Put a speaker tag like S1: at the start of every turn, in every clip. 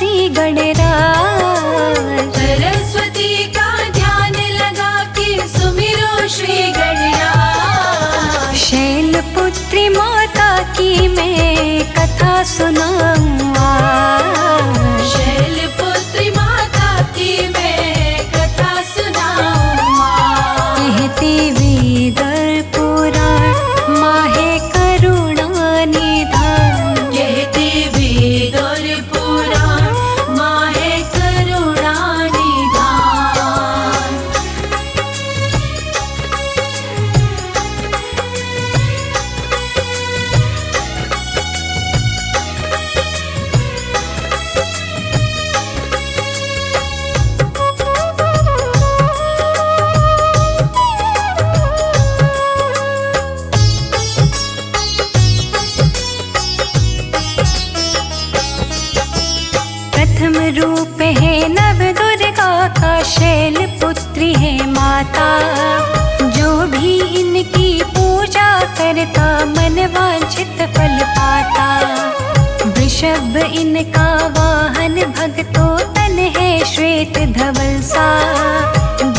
S1: श्री गणराज।
S2: सरस्वती का ध्यान लगा के सुमिरो श्री गणराज।
S1: शैलपुत्री माता की मैं कथा सुनाऊं आज।
S2: शैलपुत्री माता की मैं कथा सुनाऊं आज।
S1: कहते वेद और पुराण माहे करुणा निधान।
S2: कहते वेद और पुराण माहे करुणा निधान।
S1: प्रथम रूप है नव दुर्गा का, शैलपुत्री है माता। जो भी इनकी पूजा करता मन वांछित फल पाता। वृषभ इनका वाहन, भक्तों तन है श्वेत धवल सा।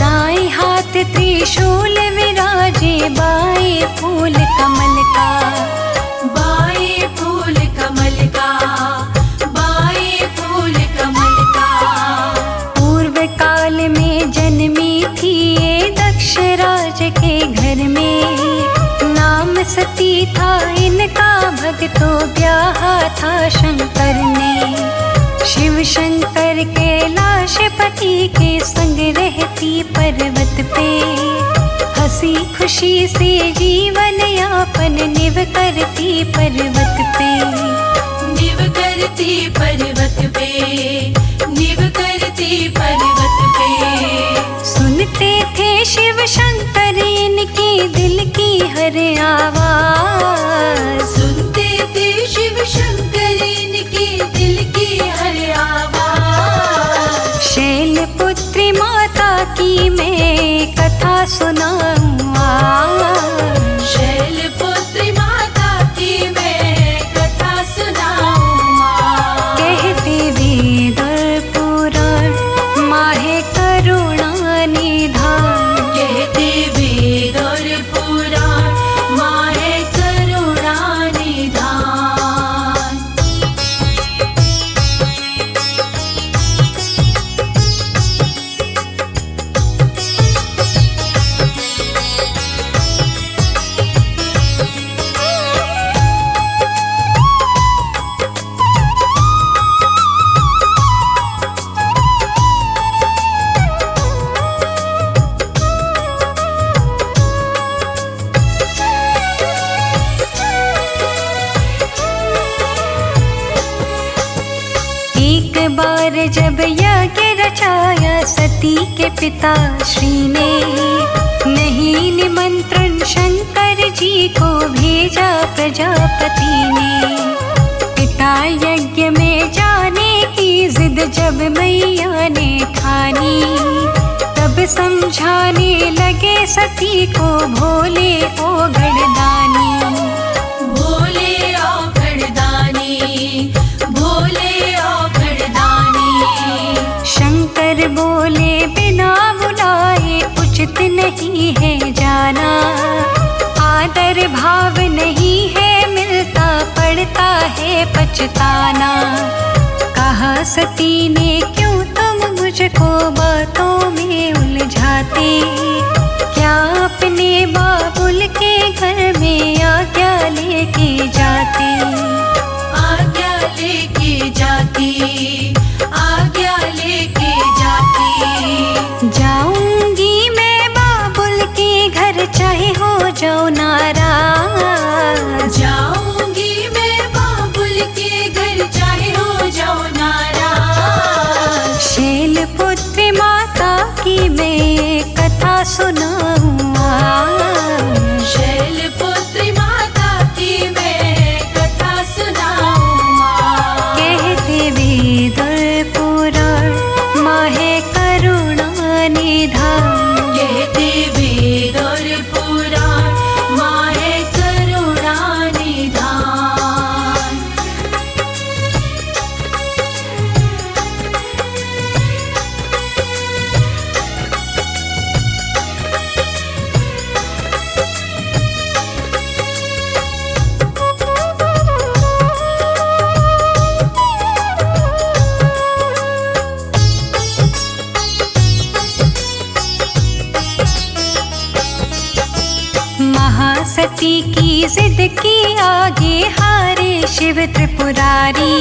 S1: दाएं हाथ त्रिशूल विराजे, बाएं फूल कमल का।
S2: बाएं फूल कमल का, बाएं फूल कमल का।
S1: पूर्व काल में जन्मी थी ये दक्ष राज के घर में। नाम सती था इनका, भक्तों ब्याहा था शंकर ने। शिव शंकर कैलाश पति के संग रहती पर्वत पे। हंसी खुशी से जीवन यापन निव करती पर्वत पे।
S2: निव करती पर्वत पे, निव करती पर्वत पे।
S1: सुनते थे शिव शंकर इनकी दिल की हर आवाज।
S2: सुनते थे शिव शंकर इनकी दिल की हर आवाज।
S1: शैलपुत्री माता की मैं कथा सुनाऊं आज।
S2: शैलपुत्री माता की मैं कथा सुनाऊं आज।
S1: कहते वेद और पुराण माहे करुणा निधान।
S2: कहते वेद और पुराण माहे करुणा निधान।
S1: एक बार जब यज्ञ रचाया सती के पिता श्री ने। नहीं निमंत्रण शंकर जी को भेजा प्रजापति ने। पिता यज्ञ में जाने की जिद जब मैया ने ठानी। तब समझाने लगे सती को भोले ओ गढ़दानी।
S2: भोले औघड़दानी, भोले औघड़दानी।
S1: शंकर बोले बिना बुलाए उचित नहीं है जाना। आदर भाव नहीं है मिलता, पड़ता है पछताना। कहा सती ने क्यों तुम मुझको बातों में उलझाते। क्या अपने बाबुल के घर में आज्ञा लेके जाते।
S2: आज्ञा लेके जाती, आज्ञा लेके जाती।
S1: जाऊंगी मैं बाबुल के घर, चाहे हो जाओ नाराज।
S2: जाऊंगी मैं बाबुल के घर, चाहे हो जाओ नाराज।
S1: शैलपुत्री माता की मैं कथा सुनाऊं आज।
S2: शैलपुत्री
S1: जिद की आगे हारे शिव त्रिपुरारी।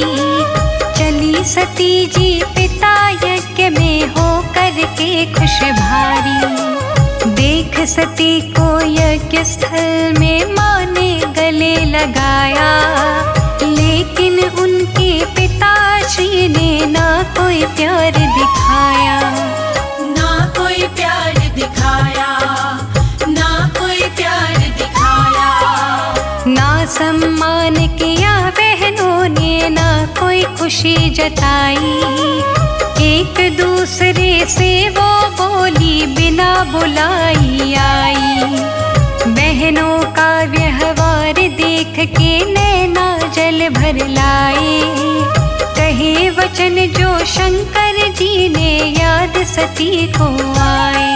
S1: चली सती जी पिता यज्ञ में हो करके खुश भारी। देख सती को यज्ञ स्थल में माँ ने गले लगाया, लेकिन उनके पिताश्री ने ना कोई प्यार दिखाया।
S2: ना कोई प्यार दिखाया, ना कोई प्यार दिखाया।
S1: ना सम्मान किया बहनों ने, ना कोई खुशी जताई। एक दूसरे से वो बोली बिना बुलाई आई। बहनों का व्यवहार देख के नैना जल भर लाए। कहे वचन जो शंकर जी ने याद सती को आए।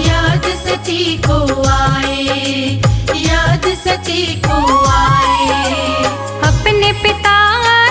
S2: याद सती को आए, याद सती को आए।
S1: अपने पिता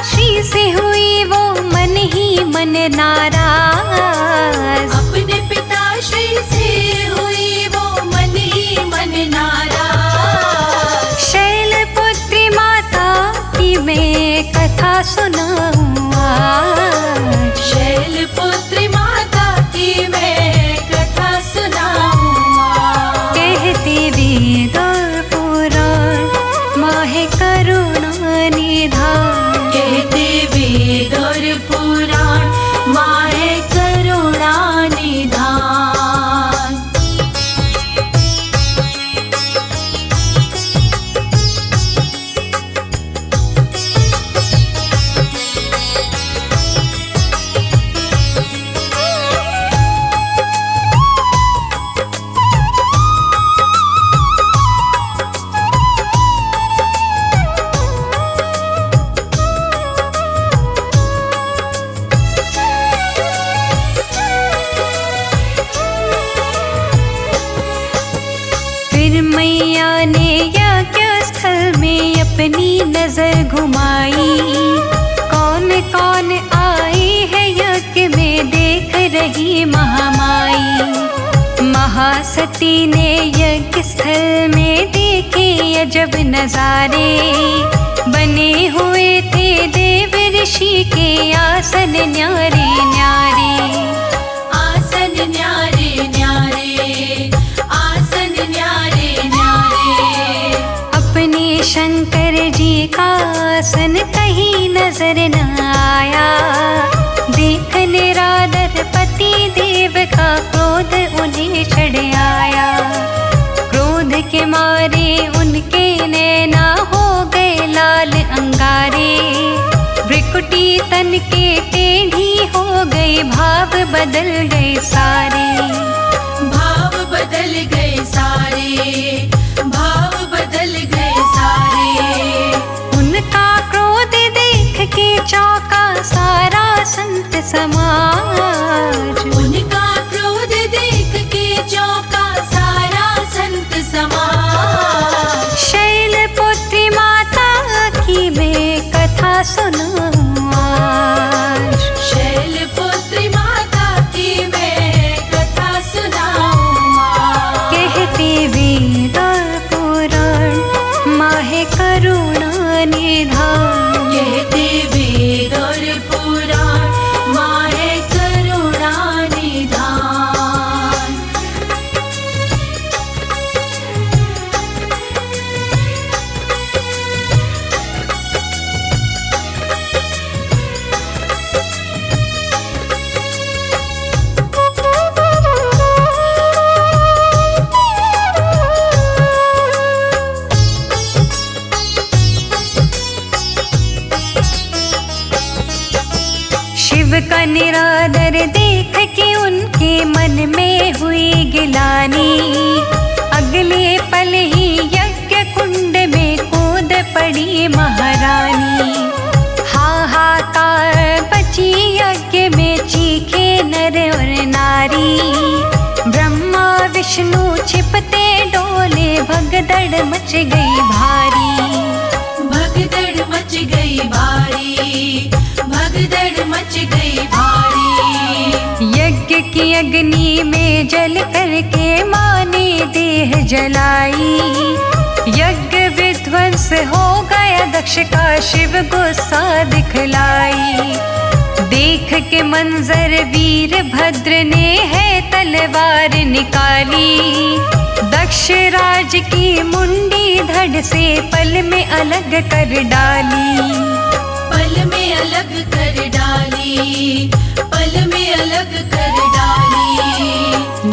S1: श्री से हुई वो मन ही मन नाराज।
S2: अपने पिताश्री से हुई वो मन ही मन नाराज।
S1: शैलपुत्री माता की मैं कथा सुनाऊं आज।
S2: शैलपुत्री माता की मैं कथा सुनाऊं आज।
S1: कहते वेद और पुराण माहे करुणा निधान।
S2: कहते वेद और पुराण माहे करुणा निधान।
S1: फिर मैया ने यज्ञ स्थल में अपनी नजर घुमाई। कौन कौन आई है यज्ञ में देख रही महामाई। महासती ने यज्ञ स्थल में देखे अजब नजारे। बने हुए थे देव ऋषि के आसन न्यारे न्यारे।
S2: आसन न्यारे न्यारे, आसन न्यारे न्यारे।
S1: अपने शंकर जी का आसन कहीं नजर न आया। देख निरादर पति देव का क्रोध उन्हें चढ़ आया। क्रोध के मारे उनके नैना हो गए लाल अंगारे। भ्रिकुटी तन के टेढ़ी हो गई, भाव बदल गए सारे।
S2: भाव बदल गए सारे, भाव बदल गए सारे।
S1: उनका क्रोध देख के चौंका सारा संत समाज।
S2: उनका क्रोध देख के चौंका सारा संत समाज।
S1: शैलपुत्री माता की मैं कथा सुनाऊं आज।
S2: शैलपुत्री माता की मैं कथा सुनाऊं आज।
S1: कहते वेद और पुराण माहे करुणा निधान।
S2: कहते वेद और पुराण माहे करुणा निधान।
S1: शिव का निरादर देख के उनके मन में हुई गिलानी। अगले पल ही यज्ञ कुंड में कूद पड़ी महारानी। हाहाकार बची यज्ञ में चीखे नर और नारी। ब्रह्मा विष्णु छिपते डोले, भगदड़ मच गई भारी।
S2: भगदड़ मच गई भारी, भगदड़ मच गई भारी।
S1: यज्ञ की अग्नि में जल करके माँ ने देह जलाई। यज्ञ ध्वंस हो गया दक्ष का शिव गुस्सा दिखलाई। देख के मंजर वीर भद्र ने है तलवार निकाली। दक्ष राज की मुंडी धड़ से पल में अलग कर डाली।
S2: पल में अलग कर डाली, पल में अलग कर डाली।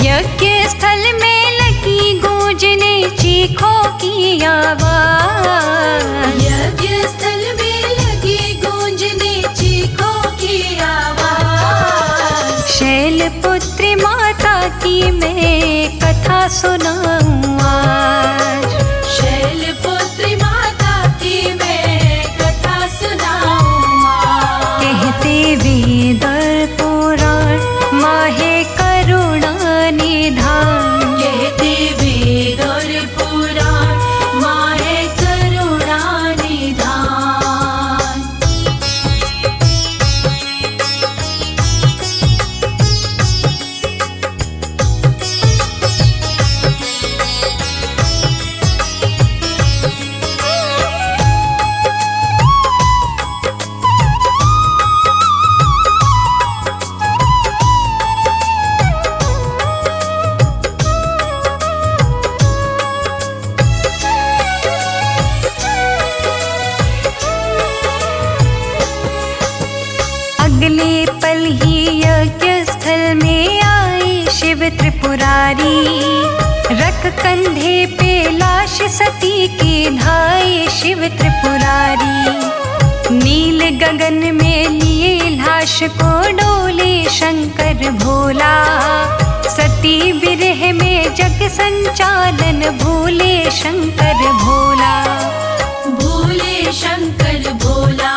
S1: यज्ञ स्थल में लगी गूंजने चीखों की आवाज।
S2: यज्ञ स्थल में लगी गूंजने चीखों की आवाज।
S1: शैलपुत्री माता की मैं कथा सुनाऊं आज।
S2: शैलपुत्री माता की मैं कथा सुनाऊं आज।
S1: कहते वेद और पुराण माहे करुणा निधान।
S2: कहते वेद और पुराण माहे करुणा निधान।
S1: अगले पल ही यज्ञ स्थल में आई शिव त्रिपुरारी। रख कंधे पे लाश सती की धाई शिव त्रिपुरारी। नील गगन में लिए लाश को डोले शंकर भोला। सती विरह में जग संचालन भूले शंकर भोला।
S2: भूले शंकर भोला,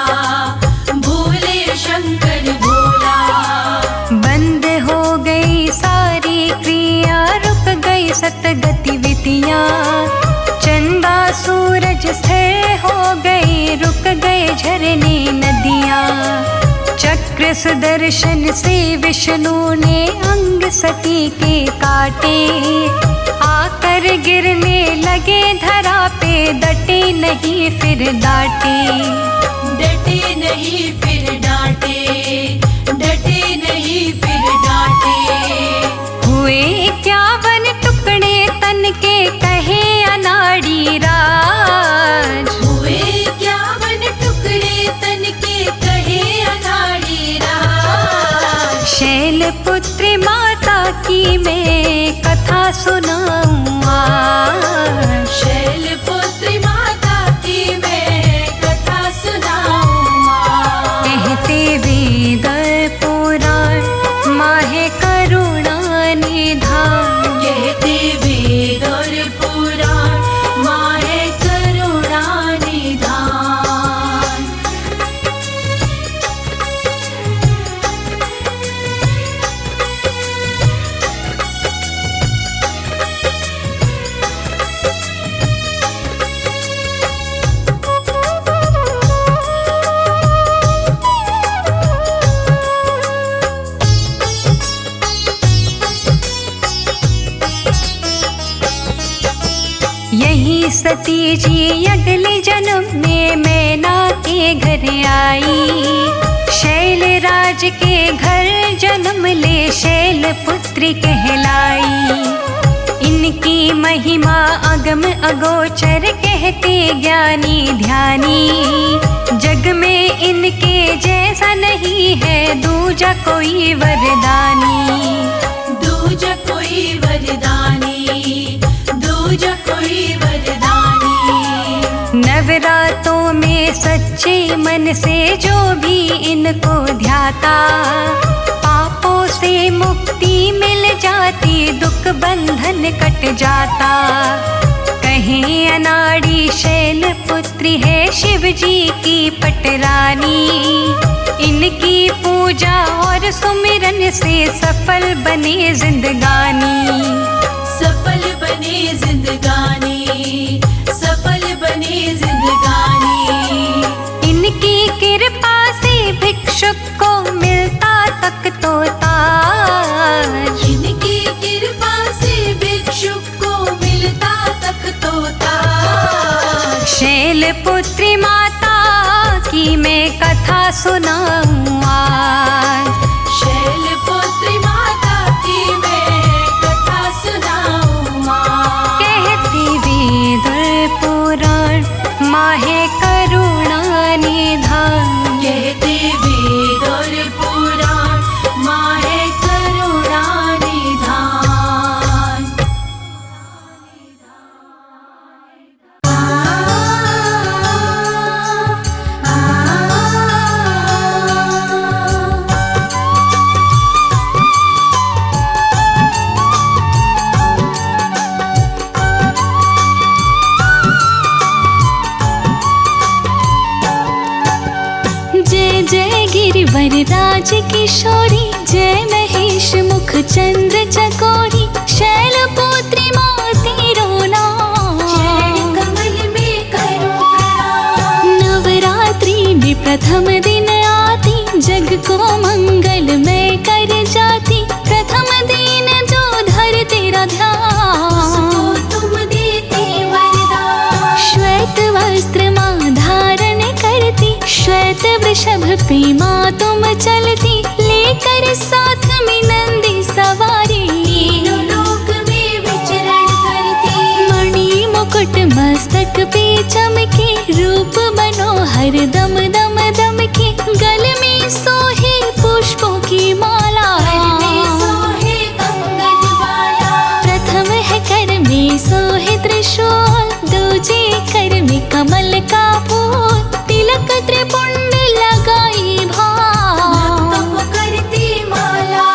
S2: भूले शंकर भोला।
S1: बंद हो गई सारी क्रिया, रुक गई सत गतिविधियाँ। चंदा सूरज स्थिर हो गई, रुक गए झरने नदियाँ। चक्र सुदर्शन से विष्णु ने अंग सती के काटे। आकर गिरने लगे धरा पे, डटे नहीं फिर डांटे।
S2: डटे नहीं फिर डांटे, डटे नहीं फिर डांटे।
S1: हुए 51 टुकड़े तन के कहे अनाड़ी राज।
S2: हुए 51 टुकड़े तन के कहे अनाड़ी राज।
S1: शैलपुत्री माता की मैं कथा सुनाऊं आज।
S2: शैलपुत्री माता की मैं कथा सुनाऊं आज।
S1: कहते वेद और पुराण माहे करुणा निधान।
S2: कहते वेद और पुराण माहे करुणा निधान।
S1: यही सती जी अगले जन्म में मैना के घर आई। शैल राज के घर जन्म ले शैलपुत्री कहलाई। इनकी महिमा अगम अगोचर कहते ज्ञानी ध्यानी। जग में इनके जैसा नहीं है दूजा कोई वरदानी।
S2: दूजा कोई वरदानी, दूजा कोई वरदानी।
S1: नवरातों में सच्चे मन से जो भी इनको ध्याता, पापों से मुक्ति मिल जाती, दुख बंधन कट जाता। कहीं अनाड़ी शैलपुत्री है शिव जी की पटरानी। इनकी पूजा और सुमिरन से सफल बने जिंदगानी।
S2: सफल बने जिंदगानी, सफल बने जिंदगानी।
S1: इनकी कृपा से भिक्षुक को मिलता तक तो ताज।
S2: इनकी कृपा से भिक्षुक को मिलता तक तो ताज।
S1: शैलपुत्री माता की मैं कथा सुनाऊं आज।
S2: शैलपुत्री माता की मैं कथा सुनाऊं माँ।
S1: कहते वेद और पुराण माँ है करुणा निधान।
S2: कहते वेद और पुराण माँ है करुणा निधान।
S3: जय जय गिरिवर राज किशोरी, जय महेश मुख चंद्र चकोरी, शैलपुत्री माँ तेरो नाम।
S2: चरण कमल में करो प्रणाम।
S3: नवरात्रि में प्रथम दिन आती, जग को मंगल में कर जाती। प्रथम दिन जो धर तेरा ध्यान,
S2: उसको तुम देते वरदान।
S3: श्वेत वस्त्र माँ धारण करती, श्वेत वृषभ पे माँ तुम चलती। लेकर साथ में नंदी सवारी,
S2: तीनों लोक में विचरण करती।
S3: मणि मुकुट मस्तक पे चमके, रूप मनोहर दम दम दम के। गल में सोहे पुष्पों की माला,
S2: कर में सोहे कंगन वाला।
S3: प्रथम है कर में सोहे त्रिशूल, दूजे कर में कमल का फूल। तिलक त्रिपुंड लगाई
S2: भक्तों
S3: भाव,
S2: को करती माला।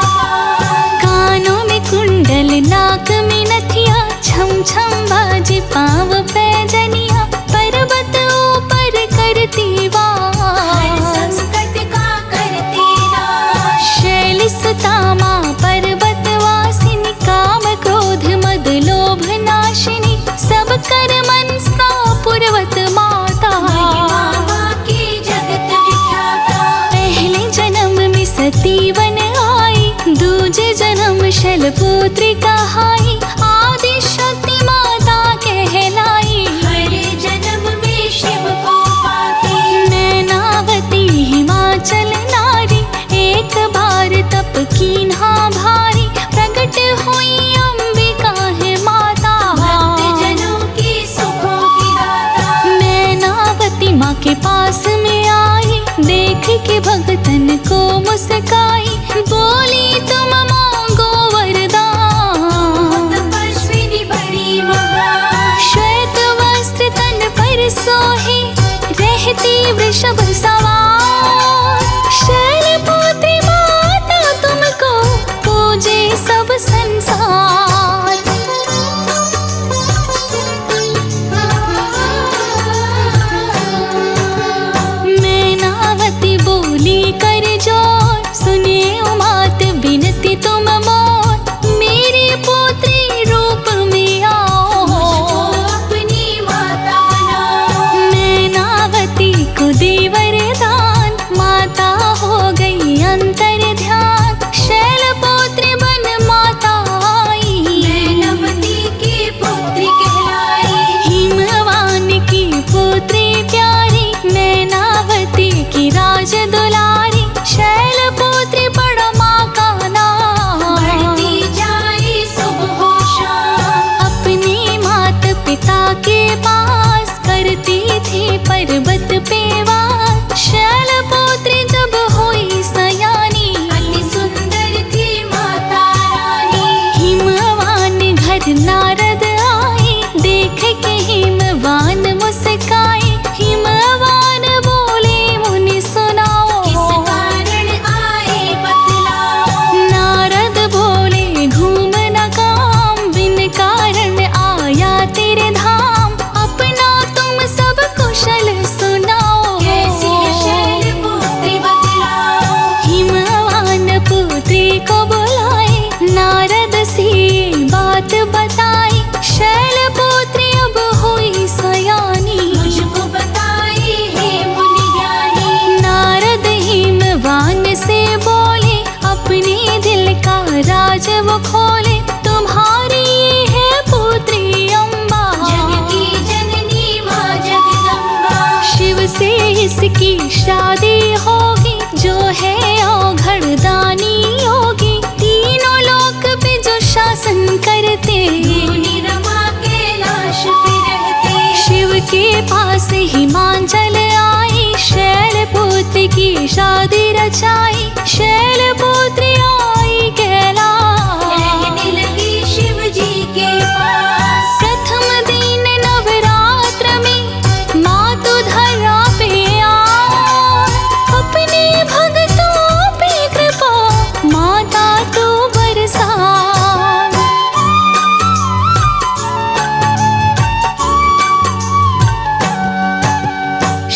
S3: कानों में कुंडल नाक में नथिया, छम छम बाजे पाँव पैजनिया। पर्वत ऊपर करती
S2: हर
S3: वास,
S2: संकट का करती नाश।
S3: शैल सुता माँ पर्वत वासिनी। काम क्रोध मद लोभ नाशिनी, सब कर मनसा पुरवत माता।
S2: महिमा माँ की जगत विख्याता।
S3: पहले जन्म में सती वन आई, दूजे जन्म शैलपुत्री कहाई। आदि शक्ति माता कहलाई,
S2: हर जन्म में शिव को पाती।
S3: नैनावती हिमाचल नारी, एक बार तप कीन्हा भारी। प्रगट हुई अंबिका है माता,
S2: भक्त जनों की सुखों की दाता।
S3: नैनावती माँ के पास में आई, देख के भगतन को मुस्काई। बोली तुम मांगो वरदान,
S2: तपस्विनी बड़ी महान।
S3: श्वेत वस्त्र तन पर सोहे, रहती वृषभ सवार। शैलपुत्री माता तुमको पूजे सब संसार। मैनावती बोली कर जोर, सुने उमात बिनती तुम मोर। मेरी पुत्री रूप में आओ,
S2: मुझको अपनी माता बनाओ।
S3: मैनावती को दे वरदान, माता हो गई अंतर ध्यान। शैलपुत्री बन माता आई,
S2: नैनावती की पुत्री कहलाई।
S3: हिमवान की पुत्री प्यारी। नैनावती की राज दुलारी, शैलपुत्री बड़ा माँ का नाम।
S2: बढ़ती जाए सुबह शाम।
S3: अपने माता पिता के पास करती थी पर्वत पे वास। शैलपुत्री जब हुई सयानी,
S2: अति सुंदर थी माता रानी।
S3: हिमवान घर नारद आए, देख के हिमवान मुस्काए। हिमवान बोले मुनि सुनाओ,
S2: किस कारण आए बतलाओ।
S3: नारद बोले घूम न काम, बिन कारण आया तेरे धाम। अपना तुम सब कुशल सुनाओ। जिसकी शादी होगी, जो है औघड़दानी योगी, तीनों लोक पे जो शासन करते,
S2: मुनि रमा कैलाश पे रहते।
S3: शिव के पास हिमांचल आई, शैलपुत्र की शादी रचाई, शैलपुत्री आई कैलाश,
S2: रहने लगी शिव जी के पास।
S3: प्रथम दिन नवरात्र में मातु धरा पे आई, अपने भक्तों पे कृपा माता तू बरसा।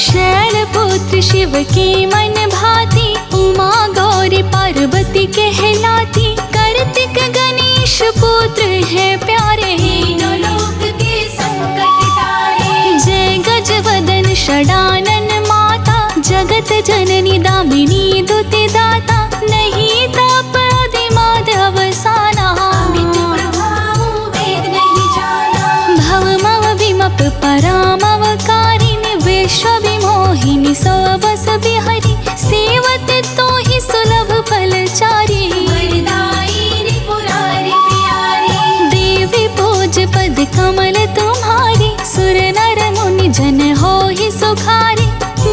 S3: शैलपुत्र शिव की मन भाती, उमा गौरी पार्वती कहलाती, कार्तिक गणेश पुत्र है प्यारे,
S2: तीनों लोक के संकट तारे।
S3: जय गजवदन षडानन माता, जगत जननी दामिनी दुति दाता, नहीं ताप आदिमाद अवसाना,
S2: अमित प्रभाव वेद नहीं जाना।
S3: भवमव विमप परामवकारिणि, विश्व विमोहिनी सौ बस बिहरी, सेवत तो ही सुलभ फलचारी,
S2: वरदायिनी पुरारी प्यारी।
S3: देवी पूज पद कमल तुम्हारी, सुर नर मुनि जन हो ही सुखारी,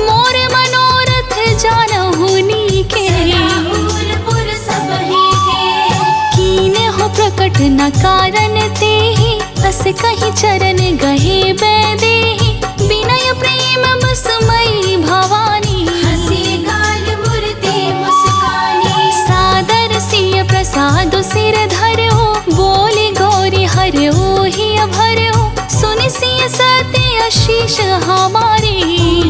S3: मोर मनोरथ जानहु नीके,
S2: राहुलपुर सबहि के।
S3: कीन हो प्रकट न कारण तेहि, अस कहीं चरण गहे बैदेहि, विनय प्रेम बसमयी भवानी,
S2: हंसी गाल मूर्ति मुस्कानी।
S3: सादर सिय प्रसाद सिर धरो, बोली गौरी हरो ही अभरो, सुनि सिय सत्य आशीष हमारी,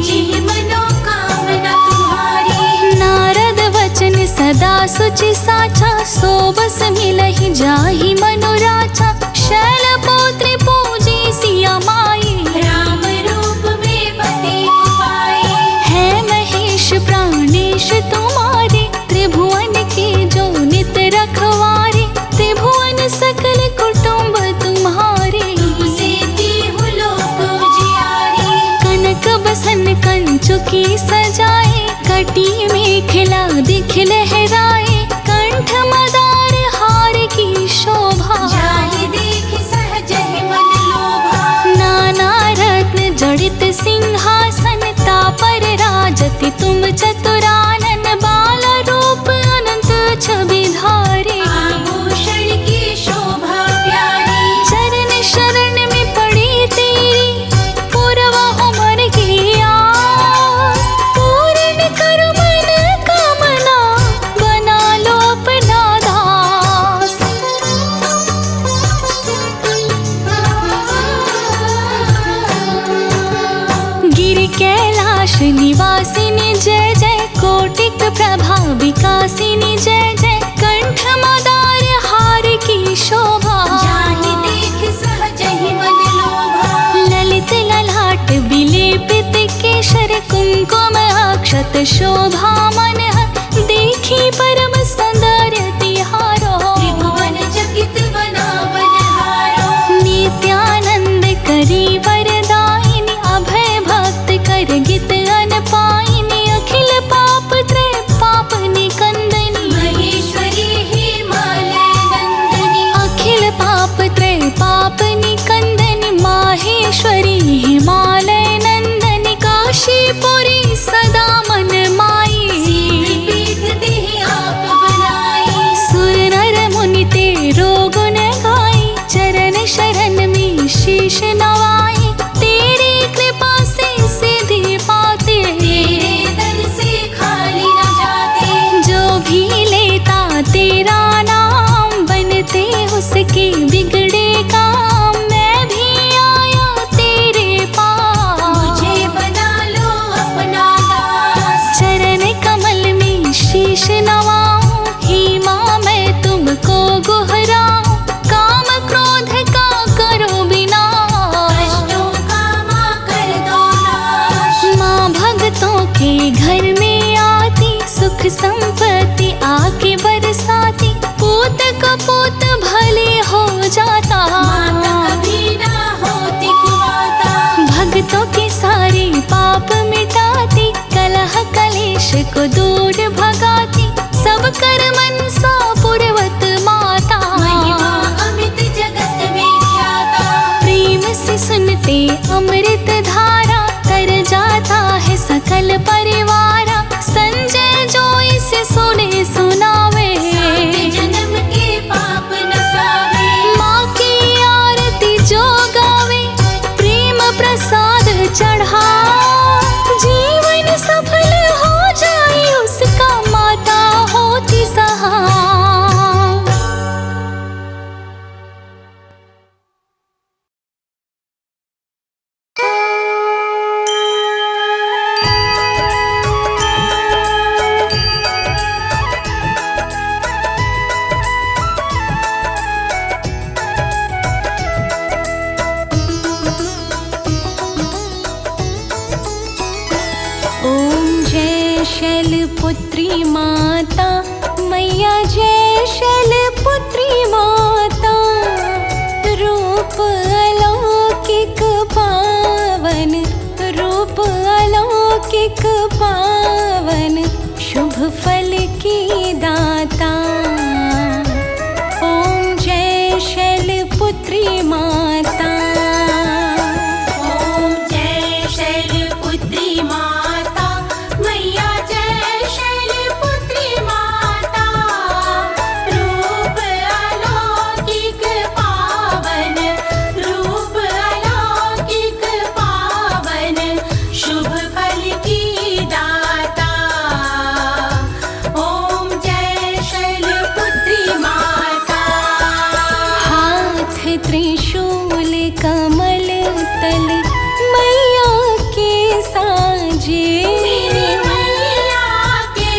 S2: जी मनोकामना तुम्हारी।
S3: नारद वचन सदा सुचि साचा, सो बस मिलहि जाहि मनोराचा, शैलपुत्री पूजी सिया माई,
S2: राम रूप में पति को पाई।
S3: है महेश प्राणेश तुम्हारे, त्रिभुवन के जो नित रखवारे, त्रिभुवन सकल कुटुंब तुम्हारे,
S2: तुमसे देहु लोक उजियारे।
S3: कनक बसन कंचुकी सजाए, कटी में खिला दिख लहराए, कंठ मदार हार की शोभा,
S2: जाहि देख सहज ही मन लोभा।
S3: नाना रत्न जड़ित सिंहासन, तापर राजति तुम चतुरानन, बाल रूप अनंत छवि धारे,
S2: आभूषण की शोभा प्यारी।
S3: चरण शरण में पड़ी तेरी, पूर्व उमर की आस, पूर्ण करो मन कामना, बना लो अपना दास। गिरि कैलाश निवासिनी जय जय, कोटिक प्रभा विकासिनी जय जय, कंठ मदार हार की शोभा,
S2: जाहि देख सहज ही मन लोभा।
S3: ललित ललाट विलेपित केशर, कुंकुम अक्षत शोभा मन, देखी परम सौंदर्य तिहारो,
S2: त्रिभुवन चकित बना बनहारो।
S3: नित्यानंद करी वरदायिनी, अभय भक्त कर गित अन पायिनी, अखिल पाप त्रय पाप निकंदनी,
S2: महेश्वरी हिमालय नंदनी।
S3: अखिल पाप त्रय पाप निकंदनी, माहेश्वरी हिमालय नंदनी, काशीपुरी सदा मन माई,
S2: पीठ देहि आप बनाई।
S3: सुर नर मुनि तेरो गुण गाई, चरण शरण में शीश नवाई, तेरी कृपा से सिद्धि पाते,
S2: तेरे दर से खाली न जाते।
S3: जो भी लेता तेरा नाम, बनते उसके बिगड़े काम, मैं भी आया तेरे पास,
S2: मुझे बना लो अपना दास।
S3: चरण कमल में शीश नवाऊं, ही माँ मैं तुमको गुहराऊं, काम क्रोध का करो विनाश,
S2: कष्टों का माँ कर दो नाश।
S3: माँ भक्तों के घर में आती, सुख संपत्ति आके बरसाती, पूत कपूत भले हो जाता,
S2: माता कभी ना होती कुमाता।
S3: भक्तों के सारे पाप मिटाती, को दूर भगाती, सब कर मनसा पूर्वत माता।
S2: महिमा अमित जगत में ख्याता,
S3: प्रेम से सुनते अमृत धारा, तर जाता है सकल परिवारा। संजय जो इसे सुने सुनावे,
S2: सात जन्म के पाप नसावे।
S3: माँ की आरती जो गावे, प्रेम प्रसाद चढ़ा, जीवन सफल हो जाए उसका, माता होती सहाय। शैलपुत्री माता, मैया जय शैलपुत्री माता। रूप अलौकिक पावन, रूप अलौकिक पावन, शुभ फल की दाता। ओम जय शैलपुत्री माता।
S2: ओम जय शैलपुत्री माता, मैया जय शैलपुत्री माता। रूप अलौकिक पावन, रूप अलौकिक पावन, शुभ फल की दाता। ओम जय शैलपुत्री माता।
S3: हाथ त्रिशूल कमल तल, मैया के साजे।
S2: मेरी मैया के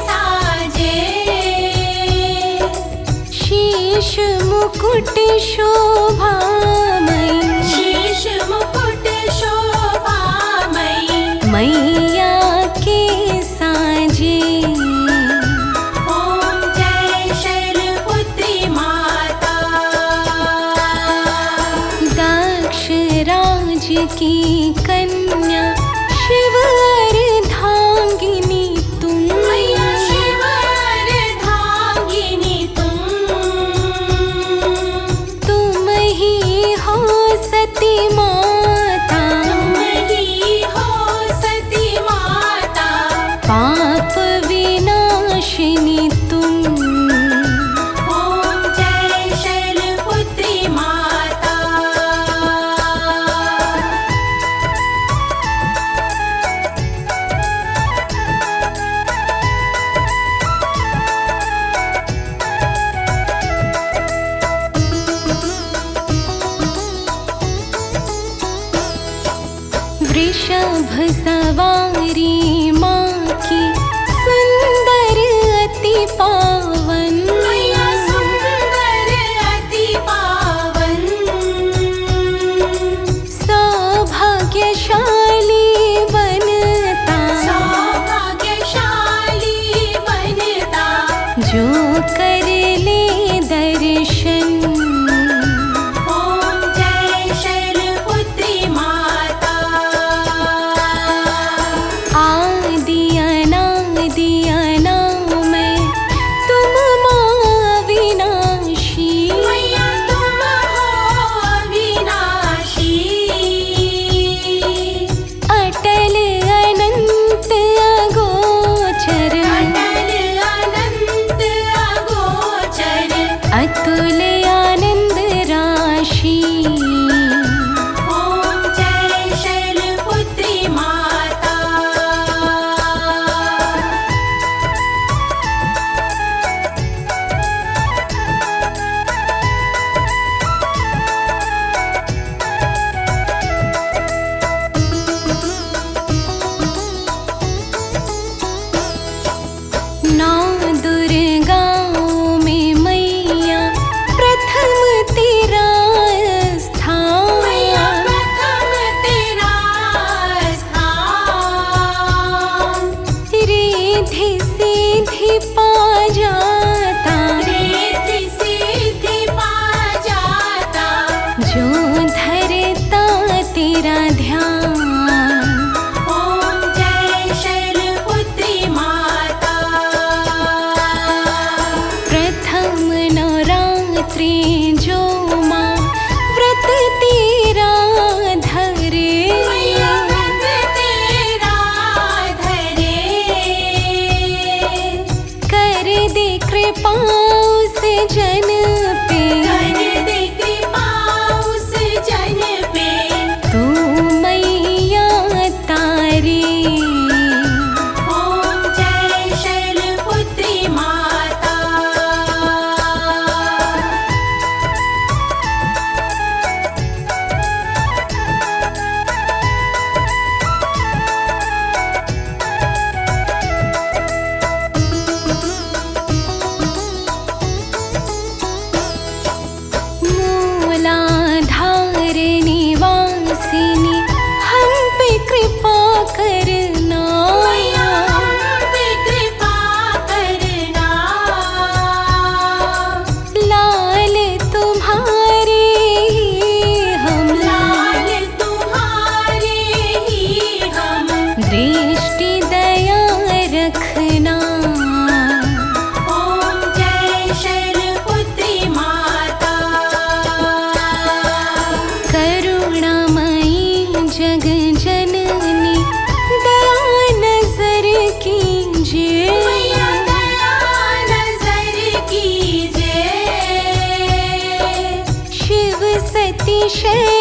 S2: साजे,
S3: शीश मुकुट शोभामयी,
S2: शीश मुकुट शोभामयी।
S3: मैया के साजे।
S2: ओम जय शैलपुत्री माता।
S3: दक्ष राज की कन्या, शिव अर्धांगिनी तुम।
S2: मैया शिव अर्धांगिनी
S3: तुम ही हो सती माता,
S2: तुम ही हो सती माता।
S3: पाप विनाशिनी तुम।
S2: ओम जय शैलपुत्री माता।
S3: वृषभ सवारी माँ की, सुंदर अति पावन।
S2: मैया सुंदर अति पावन,
S3: सौभाग्यशाली बनता,
S2: सौभाग्यशाली बनता।
S3: जो कर ले दर्शन।
S2: ओम जय शैलपुत्री माता।
S3: आदि अनादि अनामय, तुम
S1: विषय